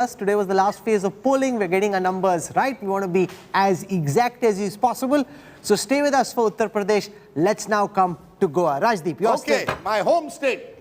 Today was the last phase of polling. We're getting our numbers right. We want to be as exact as is possible. So stay with us for Uttar Pradesh. Let's now come to Goa. Rajdeep, your state. My home state,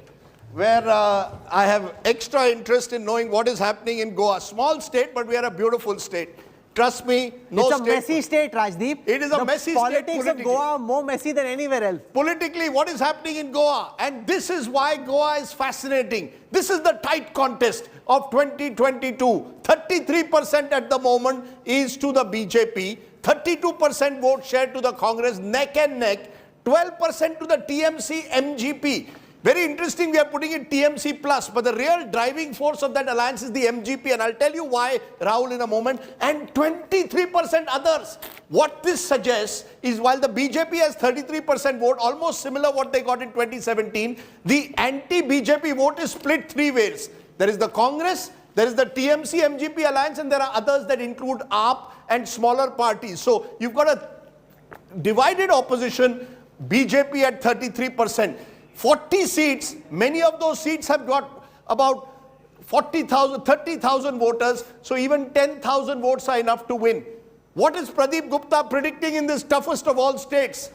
where I have extra interest in knowing what is happening in Goa. Small state, but we are a beautiful state. Trust me, It's a messy state, Rajdeep. It is a messy state politically. Politics of Goa are more messy than anywhere else. Politically, what is happening in Goa? And this is why Goa is fascinating. This is the tight contest of 2022. 33% at the moment is to the BJP. 32% vote share to the Congress, neck and neck. 12% to the TMC, MGP. Very interesting, we are putting it TMC plus, but the real driving force of that alliance is the MGP, and I'll tell you why, Rahul, in a moment. And 23% others. What this suggests is while the BJP has 33% vote, almost similar what they got in 2017, the anti-BJP vote is split three ways. There is the Congress, there is the TMC, MGP alliance, and there are others that include AAP and smaller parties. So you've got a divided opposition, BJP at 33%. 40 seats, many of those seats have got about 40,000, 30,000 voters, so even 10,000 votes are enough to win. What is Pradeep Gupta predicting in this toughest of all states?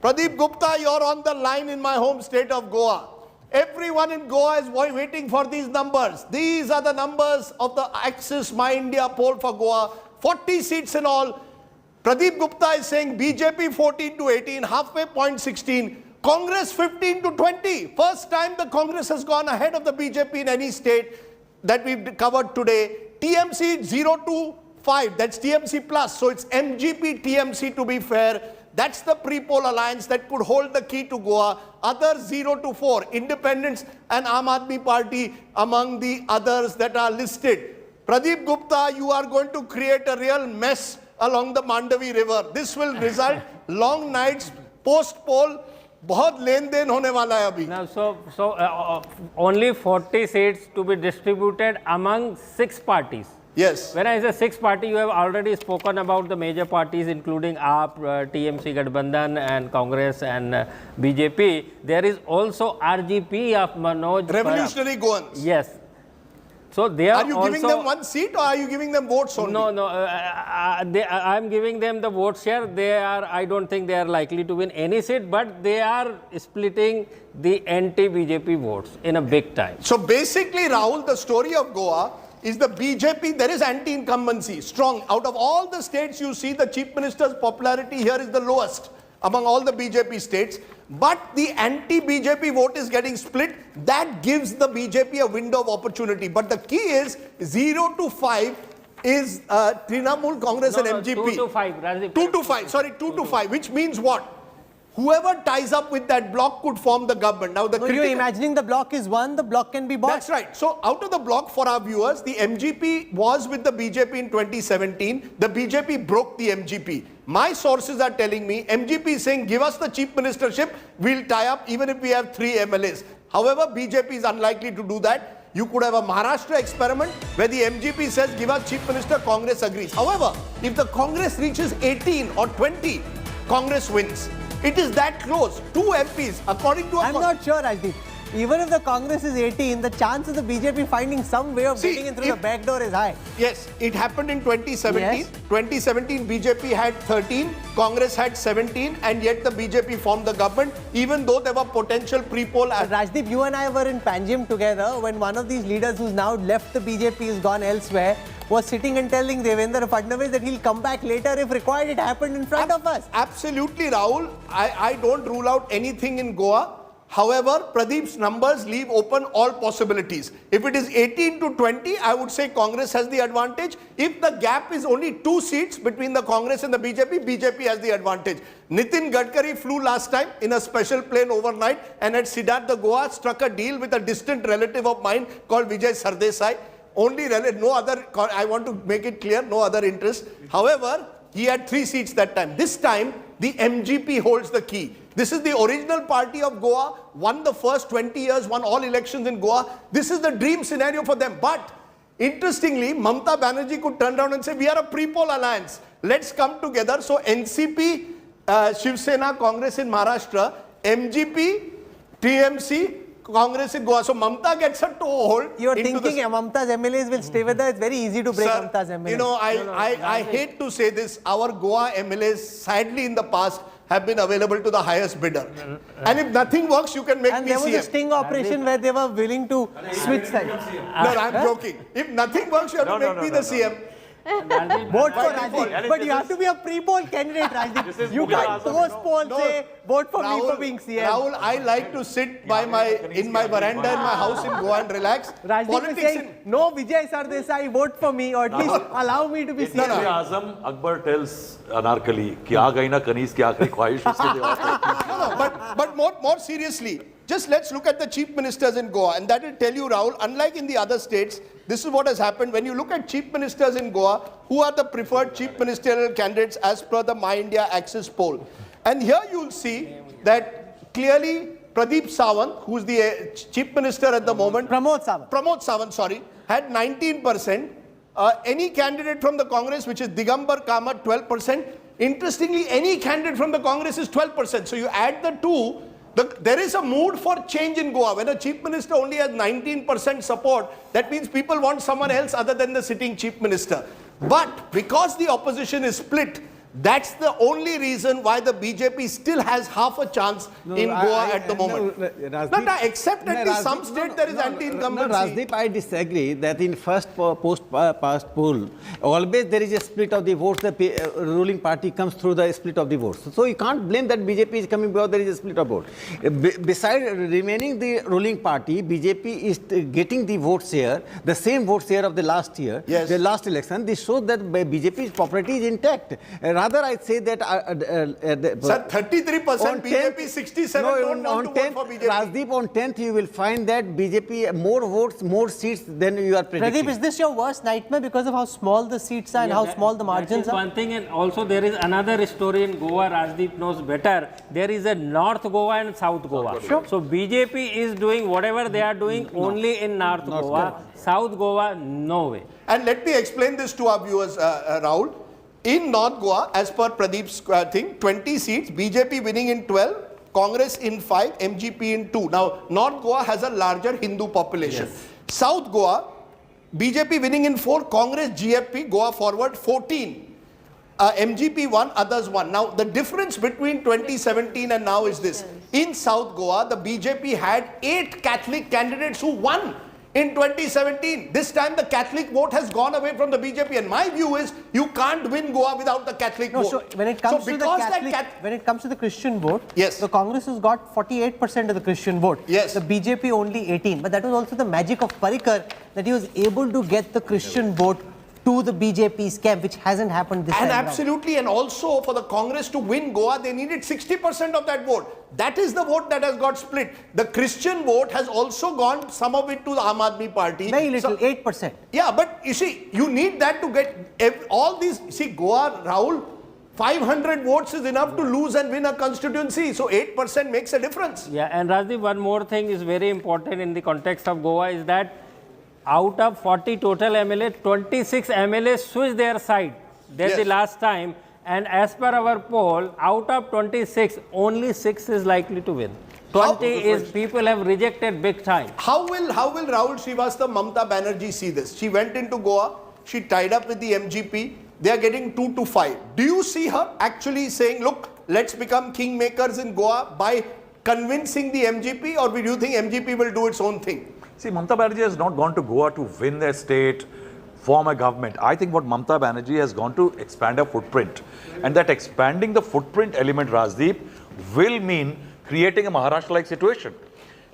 Pradeep Gupta, you're on the line in my home state of Goa. Everyone in Goa is waiting for these numbers. These are the numbers of the Axis My India poll for Goa. 40 seats in all. Pradeep Gupta is saying BJP 14 to 18, halfway point 16. Congress 15 to 20. First time the Congress has gone ahead of the BJP in any state that we've covered today. TMC 0 to 5. That's TMC plus. So it's MGP TMC to be fair. That's the pre-poll alliance that could hold the key to Goa. Others 0 to 4. Independents and Aam Aadmi Party among the others that are listed. Pradeep Gupta, you are going to create a real mess along the Mandavi River. This will result long nights post-poll. बहुत लेन then होने वाला है अभी. Now, so only 40 seats to be distributed among 6 parties. Yes. When I say 6 party, you have already spoken about the major parties, including AAP, TMC, Gadbandhan, and Congress and BJP. There is also RGP of Manoj. Revolutionary Goans. Yes. So they are you also giving them one seat or are you giving them votes only? No. I'm giving them the vote share. I don't think they are likely to win any seat, but they are splitting the anti-BJP votes in a big time. So basically, Rahul, the story of Goa is the BJP, there is anti-incumbency, strong. Out of all the states you see, the Chief Minister's popularity here is the lowest among all the BJP states. But the anti-BJP vote is getting split. That gives the BJP a window of opportunity. But the key is 0 to 5 is Trinamool Congress and MGP. 2 to 5. Rajdeep. 2 to 5. Sorry, 2 to 5. Which means what? Whoever ties up with that bloc could form the government. Now, you're imagining the bloc is one, the bloc can be bought. That's right. So, out of the bloc, for our viewers, the MGP was with the BJP in 2017. The BJP broke the MGP. My sources are telling me, MGP is saying, give us the chief ministership, we'll tie up even if we have 3 MLAs. However, BJP is unlikely to do that. You could have a Maharashtra experiment where the MGP says, give us chief minister, Congress agrees. However, if the Congress reaches 18 or 20, Congress wins. It is that close. 2 MPs, according to I'm not sure, Rajdeep. Even if the Congress is 18, the chance of the BJP finding some way of getting in through the back door is high. Yes, it happened in 2017. Yes. 2017, BJP had 13, Congress had 17, and yet the BJP formed the government, even though there were potential pre-poll. Rajdeep, you and I were in Panjim together when one of these leaders who's now left the BJP, has gone elsewhere, was sitting and telling Devendra Fadnavis that he'll come back later if required. It happened in front of us. Absolutely, Rahul. I don't rule out anything in Goa. However, Pradeep's numbers leave open all possibilities. If it is 18 to 20, I would say Congress has the advantage. If the gap is only 2 seats between the Congress and the BJP, BJP has the advantage. Nitin Gadkari flew last time in a special plane overnight and at Siddhartha Goa struck a deal with a distant relative of mine called Vijay Sardesai. Only relative, no other, I want to make it clear, no other interest. However, he had 3 seats that time. This time, the MGP holds the key. This is the original party of Goa, won the first 20 years, won all elections in Goa. This is the dream scenario for them. But interestingly, Mamata Banerjee could turn around and say, we are a pre-poll alliance. Let's come together. So NCP, Shiv Sena, Congress in Maharashtra, MGP, TMC, Congress in Goa. So Mamta gets a toehold. You're into thinking Mamta's MLAs will stay with her. It's very easy to break Sir, Mamta's MLAs. you know, I hate to say this. Our Goa MLAs, sadly in the past, have been available to the highest bidder. And if nothing works, you can make and me there was CM. a sting operation where they were willing to switch sides. No, I'm joking. If nothing works, you have to make me the CM. Vote for Rajdeep. But you have to be a pre-poll candidate, Rajdeep. You can't post-poll say, vote for me for being CM. Rahul, I like to sit by in my veranda in my house in Goa and relax. Rajdeep is saying, no Vijay Sardesai, vote for me or at least allow me to be CM. Azam Akbar tells Anarkali कि आ गई ना कनीज की आखिरी ख्वाहिश उसके No, but more seriously, just let's look at the chief ministers in Goa, and that will tell you, Rahul, unlike in the other states, this is what has happened. When you look at chief ministers in Goa, who are the preferred chief ministerial candidates as per the My India Axis poll? And here you'll see that clearly Pradeep Sawant, who's the chief minister at the moment, Pramod Sawant, sorry, had 19%. Any candidate from the Congress, which is Digambar Kamat, 12%. Interestingly, any candidate from the Congress is 12%. So you add the two, there is a mood for change in Goa. When a chief minister only has 19% support, that means people want someone else other than the sitting chief minister. But because the opposition is split, that's the only reason why the BJP still has half a chance in Goa at the moment. Except at least some state there is anti-incumbency. No, Rajdeep, I disagree that in first past poll, always there is a split of the votes. The ruling party comes through the split of the votes. So you can't blame that BJP is coming because there is a split of vote. Besides remaining the ruling party, BJP is getting the vote share, the same vote share of the last year, the last election. This shows that BJP's popularity is intact. Rather, I say that... Sir, 33%, BJP 67 don't want to vote for BJP. Rajdeep, on 10th, you will find that BJP more votes, more seats than you are predicting. Pradeep, is this your worst nightmare because of how small the seats are and how small the margins are? One thing, and also there is another story in Goa, Rajdeep knows better. There is a North Goa and South Goa. Sure. So BJP is doing whatever they are doing only in North Goa. South Goa, no way. And let me explain this to our viewers, Rahul. In North Goa, as per Pradeep's thing, 20 seats, BJP winning in 12, Congress in 5, MGP in 2. Now, North Goa has a larger Hindu population. Yes. South Goa, BJP winning in 4, Congress, GFP, Goa Forward 14. MGP 1, others 1. Now, the difference between 2017 and now is this. In South Goa, the BJP had 8 Catholic candidates who won in 2017. This time the Catholic vote has gone away from the BJP, and my view is you can't win Goa without the Catholic vote. So when it comes to the Catholic, when it comes to the Christian vote, yes, the Congress has got 48% of the Christian vote. Yes. The BJP only 18. But that was also the magic of Parikar, that he was able to get the Christian vote to the BJP's camp, which hasn't happened this time. And absolutely, and also for the Congress to win Goa, they needed 60% of that vote. That is the vote that has got split. The Christian vote has also gone, some of it to the Aam Aadmi Party. Very little, 8%. Yeah, but you see, you need that to get all these. See, Goa, Rahul, 500 votes is enough to lose and win a constituency. So 8% makes a difference. Yeah, and Rajdeep, one more thing is very important in the context of Goa is that out of 40 total MLAs, 26 MLAs switched their side. That's the last time. And as per our poll, out of 26, only 6 is likely to win. 20 is people have rejected big time. How will Rahul Srivastava, Mamta Banerjee see this? She went into Goa, she tied up with the MGP, they are getting 2 to 5. Do you see her actually saying, look, let's become kingmakers in Goa by convincing the MGP, or do you think MGP will do its own thing? See, Mamata Banerjee has not gone to Goa to win their state, form a government. I think what Mamata Banerjee has gone to expand her footprint. And that expanding the footprint element, Rajdeep, will mean creating a Maharashtra-like situation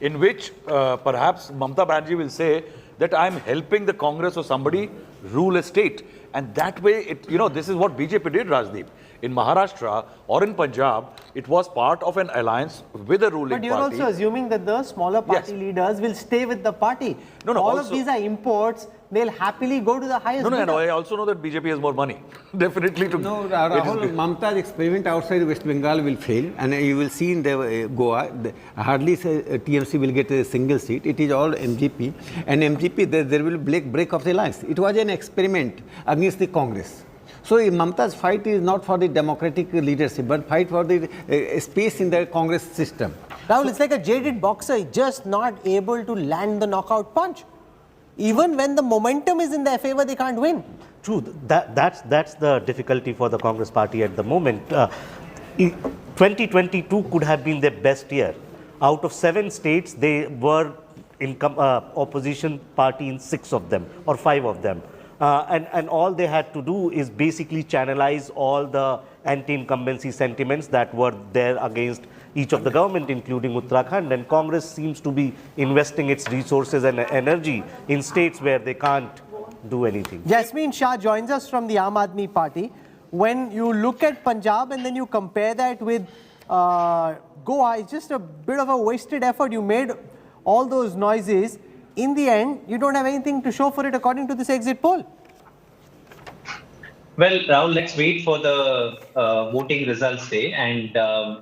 in which perhaps Mamata Banerjee will say that I'm helping the Congress or somebody rule a state. And that way, this is what BJP did, Rajdeep. In Maharashtra or in Punjab, it was part of an alliance with the ruling party. But you're also assuming that the smaller party leaders will stay with the party. No, all of these are imports. They'll happily go to the highest bidder. And I also know that BJP has more money. Definitely. No, Rahul, Mamta's experiment outside West Bengal will fail. And you will see in the Goa, hardly TMC will get a single seat. It is all MGP. And MGP, there will be break of the alliance. It was an experiment against the Congress. So Mamta's fight is not for the democratic leadership, but fight for the space in the Congress system. Rahul, it's like a jaded boxer, just not able to land the knockout punch. Even when the momentum is in their favor, they can't win. True, that's the difficulty for the Congress party at the moment. 2022 could have been their best year. Out of 7 states, they were in opposition party in 6 of them or 5 of them. And all they had to do is basically channelize all the anti-incumbency sentiments that were there against each of the government, including Uttarakhand. And Congress seems to be investing its resources and energy in states where they can't do anything. Jasmine Shah joins us from the Aam Aadmi Party. When you look at Punjab and then you compare that with Goa, it's just a bit of a wasted effort. You made all those noises. In the end, you don't have anything to show for it according to this exit poll. Well, Rahul, let's wait for the voting results day. And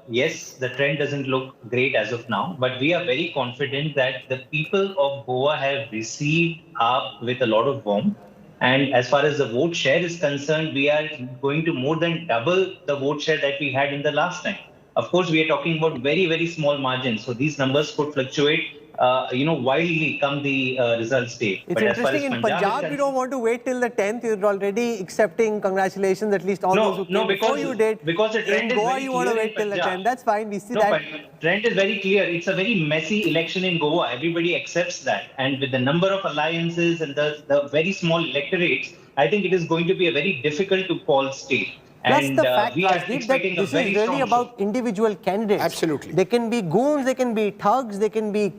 yes, the trend doesn't look great as of now, but we are very confident that the people of Goa have received AAP with a lot of warmth. And as far as the vote share is concerned, we are going to more than double the vote share that we had in the last time. Of course, we are talking about very, very small margins. So these numbers could fluctuate wildly come the results day. It's but interesting, in Punjab, you don't want to wait till the 10th. You're already accepting congratulations, at least all those who came before you did. Because the trend in is Goa, very you want to clear wait till the Punjab. 10th. That's fine. We see No, that. but trend is very clear. It's a very messy election in Goa. Everybody accepts that. And with the number of alliances and the very small electorates, I think it is going to be a very difficult to call state. Plus And the fact, we are Rajdeep, that expecting a this is very really strong about individual candidates. Absolutely. They can be goons, they can be thugs, they can be,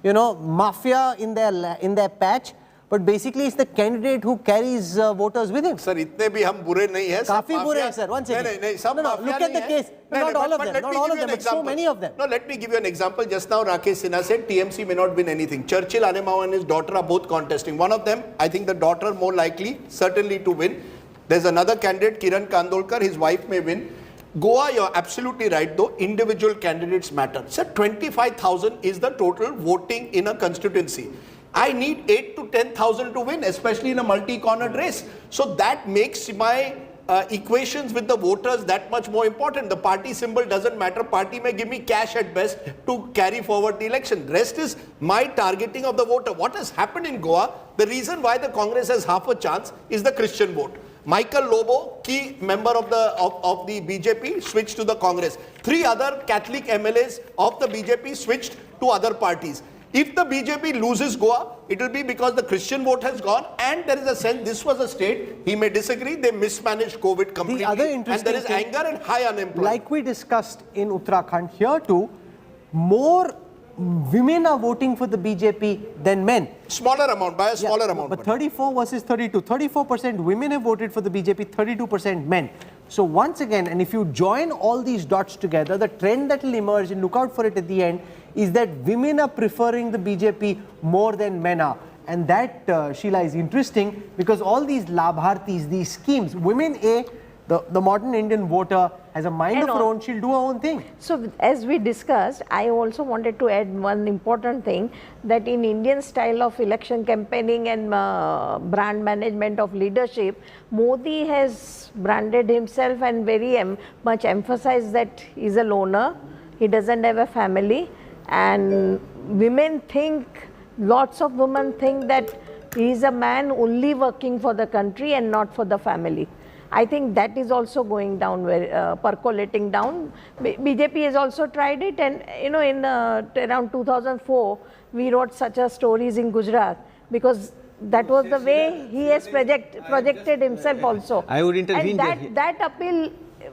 mafia in their patch. But basically, it's the candidate who carries voters with him. Sir, इतने भी हम बुरे नहीं हैं. काफी बुरे हैं, sir. One second. नहीं, सब No, mafia look at the नहीं case. हैं. Not all of but them. let Not me all give of you an them, but so example. many of them. No, let me give you an example. Just now, Rakesh Sinha said TMC may not win anything. Churchill Anemau and his daughter are both contesting. One of them, I think the daughter more likely, certainly to win. There's another candidate, Kiran Kandolkar, his wife may win. Goa, you're absolutely right, though, individual candidates matter. Sir, 25,000 is the total voting in a constituency. I need 8 to 10,000 to win, especially in a multi-cornered race. So that makes my equations with the voters that much more important. The party symbol doesn't matter. Party may give me cash at best to carry forward the election. Rest is my targeting of the voter. What has happened in Goa, the reason why the Congress has half a chance is the Christian vote. Michael Lobo, key member of the BJP, switched to the Congress. 3 other Catholic MLAs of the BJP switched to other parties. If the BJP loses Goa, it will be because the Christian vote has gone, and there is a sense this was a state, he may disagree, they mismanaged COVID completely, The other and interesting there is thing, anger and high unemployment. Like we discussed in Uttarakhand, here too, more women are voting for the BJP than men. Smaller amount, by a smaller amount. But 34 versus 32. 34% women have voted for the BJP, 32% men. So once again, and if you join all these dots together, the trend that will emerge, and look out for it at the end, is that women are preferring the BJP more than men are. And that, Sheila, is interesting because all these labhartis, these schemes, women, the modern Indian voter has a mind of her own, she'll do her own thing. So as we discussed, I also wanted to add one important thing, that in Indian style of election campaigning and brand management of leadership, Modi has branded himself and very much emphasized that he's a loner, he doesn't have a family, and women think, lots of women think that he's a man only working for the country and not for the family. I think that is also going down, percolating down. BJP has also tried it, and in around 2004, we wrote such a stories in Gujarat because that was the way he has projected himself also. I would intervene and there. that appeal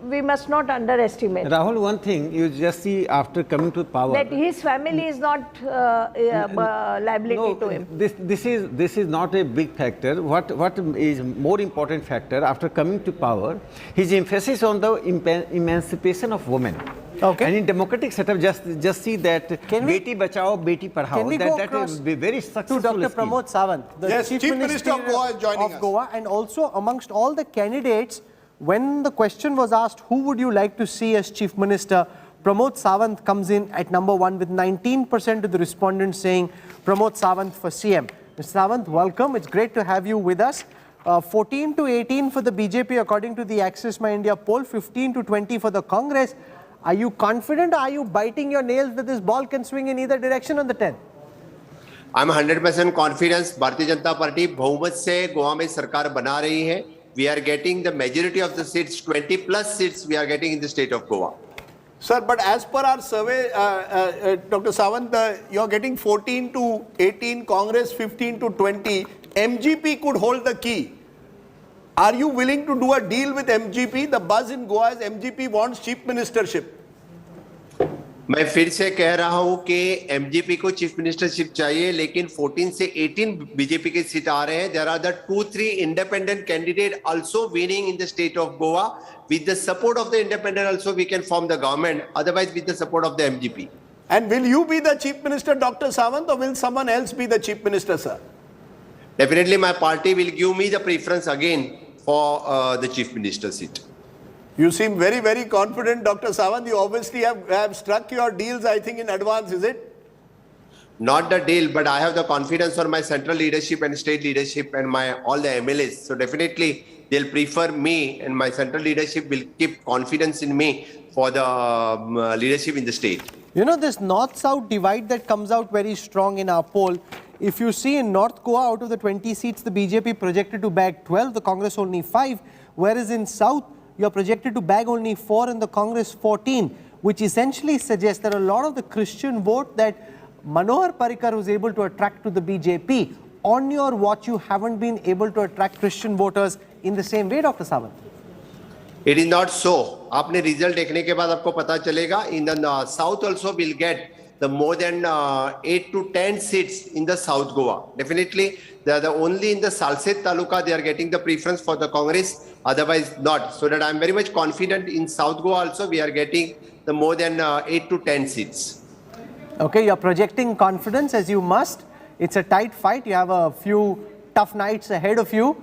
we must not underestimate. Rahul, one thing you just see after coming to power, that his family is not liability to him. This is not a big factor. What is more important factor after coming to power? His emphasis on the emancipation of women. Okay. And in democratic setup, just see that Beti Bachao, Beti Padhao. Can we go that across is very successful to Dr. scheme. Pramod Sawant, the Yes, Chief Minister of Goa is joining us. Goa, and also amongst all the candidates, when the question was asked, who would you like to see as Chief Minister, Pramod Sawant comes in at number 1 with 19% of the respondents saying Pramod Sawant for CM. Mr. Sawant, welcome. It's great to have you with us. 14 to 18 for the BJP according to the Axis My India poll, 15 to 20 for the Congress. Are you confident or are you biting your nails that this ball can swing in either direction on the 10th? I'm 100% confidence. Bharatiya Janata party बहुमत से गोवा में सरकार बना रही है. We are getting the majority of the seats, 20 plus seats we are getting in the state of Goa. Sir, but as per our survey, Dr. Sawant, you're getting 14 to 18, Congress 15 to 20. MGP could hold the key. Are you willing to do a deal with MGP? The buzz in Goa is MGP wants chief ministership. मैं फिर से कह रहा हूं कि MGP को chief ministership चाहिए, लेकिन 14 से 18 बीजेपी के सीट आ रहे हैं. There are the 2-3 independent candidate also winning in the state of Goa. With the support of the independent also we can form the government, otherwise with the support of the MGP. And will you be the chief minister, Dr. Sawant, or will someone else be the chief minister, sir? Definitely my party will give me the preference again for the chief minister seat. You seem very, very confident, Dr. Sawant. You obviously have struck your deals, I think, in advance, is it? Not the deal, but I have the confidence on my central leadership and state leadership and all the MLAs. So definitely they'll prefer me, and my central leadership will keep confidence in me for the leadership in the state. You know, this north-south divide that comes out very strong in our poll. If you see in North Goa, out of the 20 seats, the BJP projected to bag 12, the Congress only 5, whereas in South, you're projected to bag only 4 and the Congress 14, which essentially suggests that a lot of the Christian vote that Manohar Parrikar was able to attract to the BJP, on your watch, you haven't been able to attract Christian voters in the same way, Dr. Sawant. It is not so. आपने result देखने के बाद आपको पता चलेगा. In the South also will get the more than 8 to 10 seats in the South Goa. Definitely, they are the only in the Salset Taluka they are getting the preference for the Congress, otherwise not. So that I am very much confident in South Goa also we are getting the more than 8 to 10 seats. Okay, you're projecting confidence as you must. It's a tight fight. You have a few tough nights ahead of you.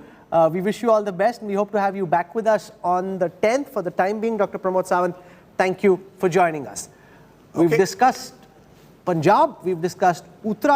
We wish you all the best and we hope to have you back with us on the 10th. For the time being, Dr. Pramod Sawant, thank you for joining us. We've discussed Punjab, we've discussed Uttarakhand.